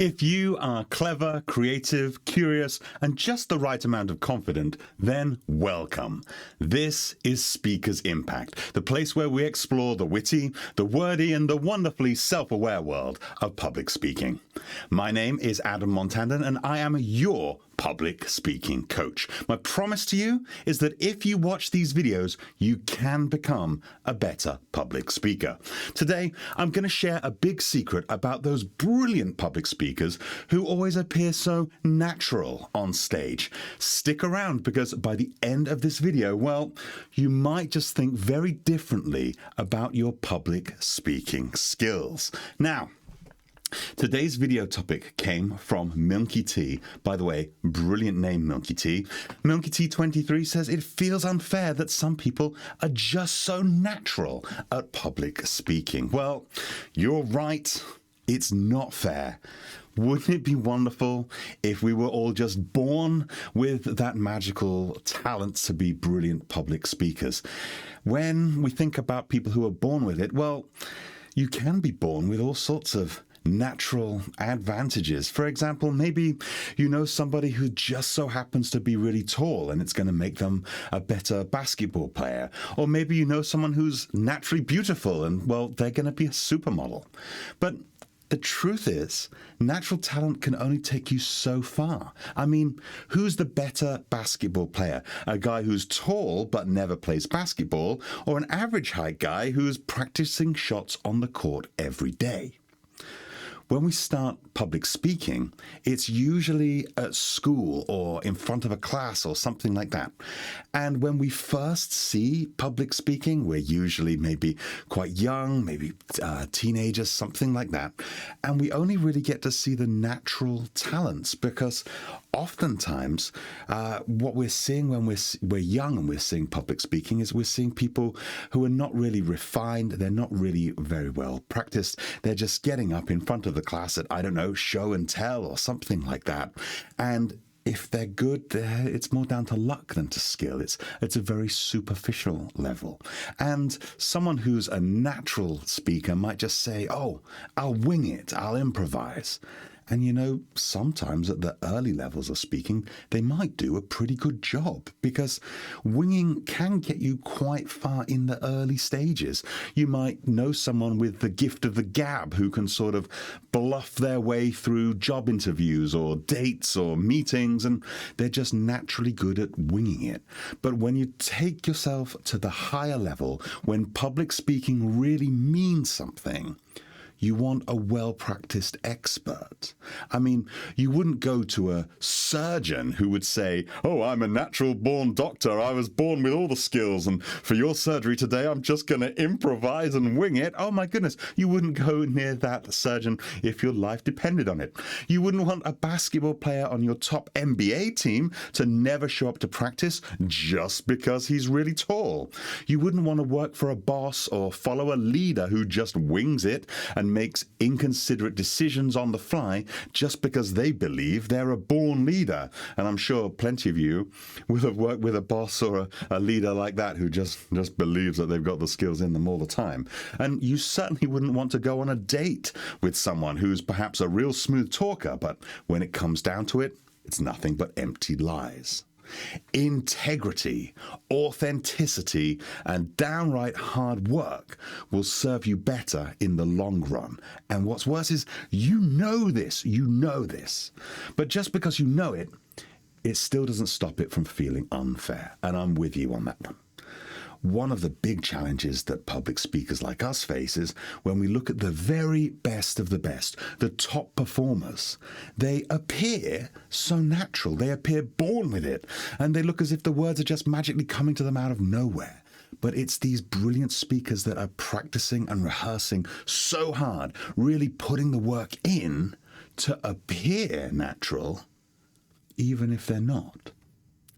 If you are clever, creative, curious, and just the right amount of confident, then welcome. This is Speaker's Impact, the place where we explore the witty, the wordy, and the wonderfully self-aware world of public speaking. My name is Adam Montandon, and I am your public speaking coach. My promise to you is that if you watch these videos, you can become a better public speaker. Today, I'm going to share a big secret about those brilliant public speakers who always appear so natural on stage. Stick around because by the end of this video, well, you might just think very differently about your public speaking skills. Now, today's video topic came from Milky T. By the way, brilliant name, Milky T. Milky T23 says it feels unfair that some people are just so natural at public speaking. Well, you're right. It's not fair. Wouldn't it be wonderful if we were all just born with that magical talent to be brilliant public speakers? When we think about people who are born with it, well, you can be born with all sorts of natural advantages. For example, maybe you know somebody who just so happens to be really tall and it's going to make them a better basketball player. Or maybe you know someone who's naturally beautiful and, well, they're going to be a supermodel. But the truth is, natural talent can only take you so far. I mean, who's the better basketball player? A guy who's tall but never plays basketball, or an average height guy who's practicing shots on the court every day? When we start public speaking, it's usually at school or in front of a class or something like that. And when we first see public speaking, we're usually maybe quite young, maybe teenagers, something like that. And we only really get to see the natural talents because oftentimes what we're seeing when we're young and we're seeing public speaking is we're seeing people who are not really refined. They're not really very well practiced. They're just getting up in front of the class at, I don't know, show and tell or something like that. And if they're good, it's more down to luck than to skill. It's a very superficial level. And someone who's a natural speaker might just say, oh, I'll wing it, I'll improvise. And you know, sometimes at the early levels of speaking, they might do a pretty good job because winging can get you quite far in the early stages. You might know someone with the gift of the gab who can sort of bluff their way through job interviews or dates or meetings, and they're just naturally good at winging it. But when you take yourself to the higher level, when public speaking really means something, you want a well-practiced expert. I mean, you wouldn't go to a surgeon who would say, oh, I'm a natural-born doctor. I was born with all the skills, and for your surgery today, I'm just going to improvise and wing it. Oh, my goodness. You wouldn't go near that surgeon if your life depended on it. You wouldn't want a basketball player on your top NBA team to never show up to practice just because he's really tall. You wouldn't want to work for a boss or follow a leader who just wings it and makes inconsiderate decisions on the fly just because they believe they're a born leader. And I'm sure plenty of you will have worked with a boss or a leader like that who just believes that they've got the skills in them all the time. And you certainly wouldn't want to go on a date with someone who's perhaps a real smooth talker, but when it comes down to it, it's nothing but empty lies. Integrity, authenticity, and downright hard work will serve you better in the long run. And what's worse is you know this. But just because you know it, it still doesn't stop it from feeling unfair. And I'm with you on that one. One of the big challenges that public speakers like us face is when we look at the very best of the best, the top performers, they appear so natural. They appear born with it, and they look as if the words are just magically coming to them out of nowhere. But it's these brilliant speakers that are practicing and rehearsing so hard, really putting the work in to appear natural, even if they're not.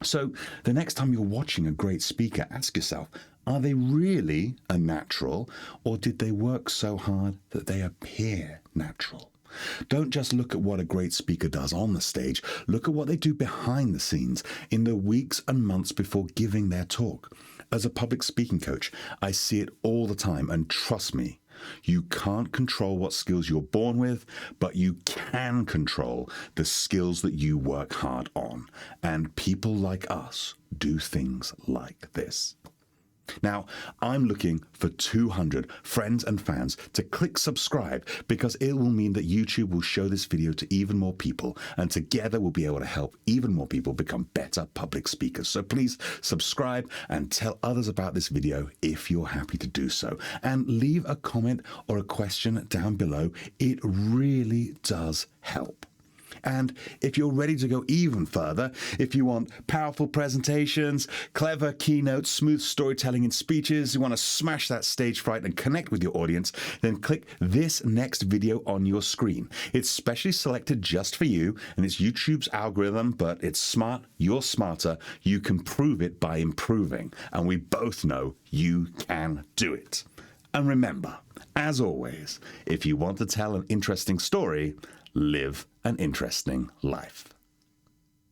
So the next time you're watching a great speaker, ask yourself, are they really a natural, or did they work so hard that they appear natural? Don't just look at what a great speaker does on the stage. Look at what they do behind the scenes in the weeks and months before giving their talk. As a public speaking coach, I see it all the time, and trust me, You can't control what skills you're born with, but you can control the skills that you work hard on. And people like us do things like this. Now, I'm looking for 200 friends and fans to click subscribe because it will mean that YouTube will show this video to even more people, and together we'll be able to help even more people become better public speakers. So please subscribe and tell others about this video if you're happy to do so. And leave a comment or a question down below. It really does help. And if you're ready to go even further, if you want powerful presentations, clever keynotes, smooth storytelling in speeches, you want to smash that stage fright and connect with your audience, then click this next video on your screen. It's specially selected just for you, and it's YouTube's algorithm, but it's smart, you're smarter, you can prove it by improving, and we both know you can do it. And remember, as always, if you want to tell an interesting story, live an interesting life.